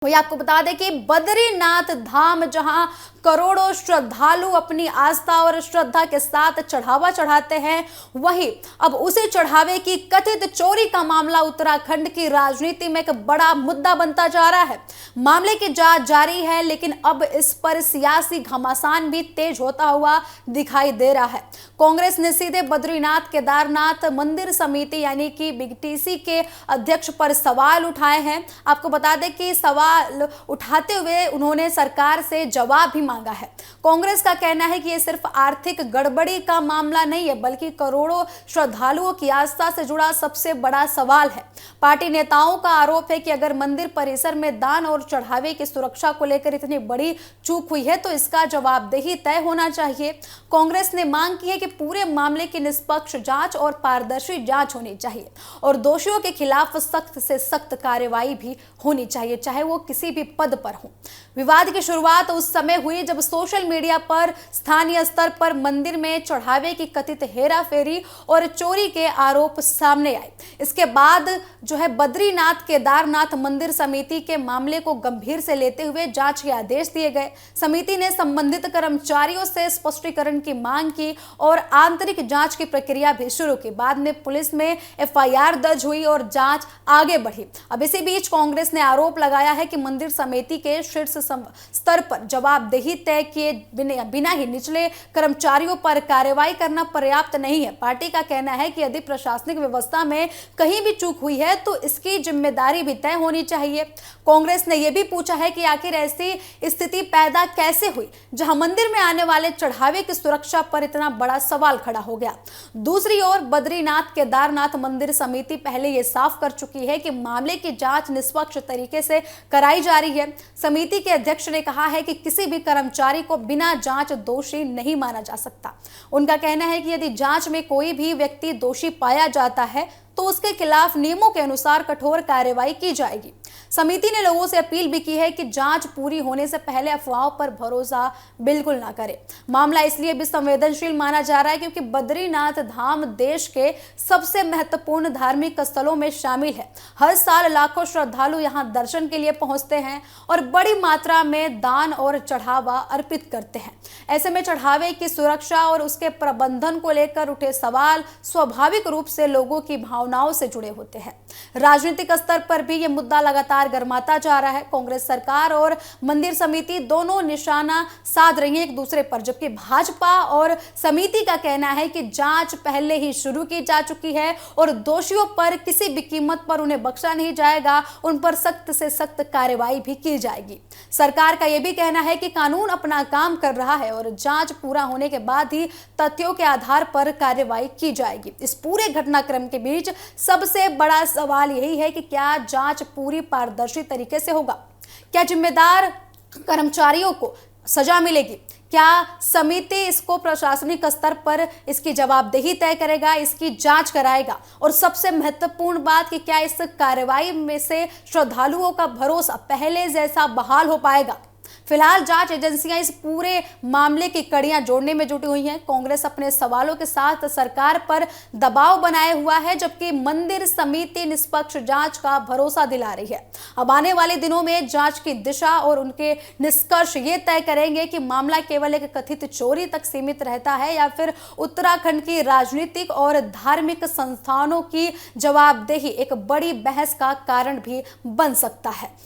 वही आपको बता दें कि बद्रीनाथ धाम, जहां करोड़ों श्रद्धालु अपनी आस्था और श्रद्धा के साथ चढ़ावा चढ़ाते हैं, वही अब उसी चढ़ावे की कथित चोरी का मामला उत्तराखंड की राजनीति में एक बड़ा मुद्दा बनता जा रहा है। मामले की जांच जारी है, लेकिन अब इस पर सियासी घमासान भी तेज होता हुआ दिखाई दे रहा है। कांग्रेस ने सीधे बद्रीनाथ केदारनाथ मंदिर समिति यानी कि बीटीसी के अध्यक्ष पर सवाल उठाए हैं। आपको बता दें कि सवाल उठाते हुए उन्होंने सरकार से जवाब भी मांगा है। कांग्रेस का कहना है कि यह सिर्फ आर्थिक गड़बड़ी का मामला नहीं है, बल्कि करोड़ों श्रद्धालुओं की आस्था से जुड़ा सबसे बड़ा सवाल है। पार्टी नेताओं का आरोप है कि अगर मंदिर परिसर में दान और चढ़ावे की सुरक्षा को लेकर इतनी बड़ी चूक हुई है, तो इसका जवाबदेही तय होना चाहिए। कांग्रेस ने मांग की है कि पूरे मामले की निष्पक्ष जांच और पारदर्शी जांच होनी चाहिए और दोषियों के खिलाफ सख्त से सख्त कार्रवाई भी होनी चाहिए, चाहे वो किसी भी पद पर हो। विवाद की शुरुआत उस समय हुई जब सोशल मीडिया पर स्थानीय स्तर पर मंदिर में चढ़ावे की कथित हेराफेरी और चोरी के आरोप सामने आए। इसके बाद बद्रीनाथ केदारनाथ मंदिर समिति के मामले को गंभीर से लेते हुए जांच के आदेश दिए गए। समिति ने संबंधित कर्मचारियों से स्पष्टीकरण की मांग की और आंतरिक जांच की प्रक्रिया भी शुरू की। बाद में पुलिस में एफआईआर दर्ज हुई और जांच आगे बढ़ी। अब इसी बीच कांग्रेस ने आरोप लगाया है कि मंदिर समिति के शीर्ष स्तर पर जवाबदेही तय किए बिना ही निचले कर्मचारियों पर कार्रवाई करना पर्याप्त नहीं है। पार्टी का कहना है कि यदि प्रशासनिक व्यवस्था में कहीं भी चूक हुई है तो इसकी जिम्मेदारी भी तय होनी चाहिए। कांग्रेस ने यह भी पूछा है कि आखिर ऐसी स्थिति पैदा कैसे हुई जहां मंदिर में आने वाले चढ़ावे की सुरक्षा पर इतना बड़ा सवाल खड़ा हो गया। दूसरी ओर बद्रीनाथ केदारनाथ मंदिर समिति पहले यह साफ कर चुकी है कि मामले की जांच निष्पक्ष तरीके से कराई जा रही है। समिति के अध्यक्ष ने कहा है कि किसी भी कर्मचारी को बिना जांच दोषी नहीं माना जा सकता। उनका कहना है कि यदि जांच में कोई भी व्यक्ति दोषी पाया जाता है तो उसके खिलाफ नियमों के अनुसार कठोर कार्रवाई की जाएगी। समिति ने लोगों से अपील भी की है कि जांच पूरी होने से पहले अफवाहों पर भरोसा बिल्कुल ना करें। मामला इसलिए भी संवेदनशील माना जा रहा है क्योंकि बद्रीनाथ धाम देश के सबसे महत्वपूर्ण धार्मिक स्थलों में शामिल है। हर साल लाखों श्रद्धालु यहां दर्शन के लिए पहुंचते हैं और बड़ी मात्रा में दान और चढ़ावा अर्पित करते हैं। ऐसे में चढ़ावे की सुरक्षा और उसके प्रबंधन को लेकर उठे सवाल स्वाभाविक रूप से लोगों की भावनाओं से जुड़े होते हैं। राजनीतिक स्तर पर भी यह मुद्दा लगातार गर्माता जा रहा है। कांग्रेस सरकार और मंदिर समिति दोनों निशाना साध रही है एक दूसरे पर, जबकि भाजपा और समिति का कहना है कि जांच पहले ही शुरू की जा चुकी है और दोषियों पर किसी भी कीमत पर उन्हें बख्शा नहीं जाएगा, उन पर सख्त से सख्त कार्रवाई भी की जाएगी। सरकार का यह भी कहना है कि कानून अपना काम कर रहा है और जांच पूरा होने के बाद ही तथ्यों के आधार पर कार्रवाई की जाएगी। इस पूरे घटनाक्रम के बीच सबसे बड़ा सवाल यही है कि क्या जांच पूरी पारदर्शी तरीके से होगा? क्या जिम्मेदार कर्मचारियों को सजा मिलेगी? क्या समिति इसको प्रशासनिक स्तर पर इसकी जवाबदेही तय करेगा, इसकी जांच कराएगा? और सबसे महत्वपूर्ण बात कि क्या इस कार्रवाई में से श्रद्धालुओं का भरोसा पहले जैसा बहाल हो पाएगा? फिलहाल जांच एजेंसियां इस पूरे मामले की कड़ियां जोड़ने में जुटी हुई हैं। कांग्रेस अपने सवालों के साथ सरकार पर दबाव बनाए हुआ है, जबकि मंदिर समिति निष्पक्ष जांच का भरोसा दिला रही है। अब आने वाले दिनों में जांच की दिशा और उनके निष्कर्ष ये तय करेंगे कि मामला केवल एक कथित चोरी तक सीमित रहता है या फिर उत्तराखंड की राजनीतिक और धार्मिक संस्थानों की जवाबदेही एक बड़ी बहस का कारण भी बन सकता है।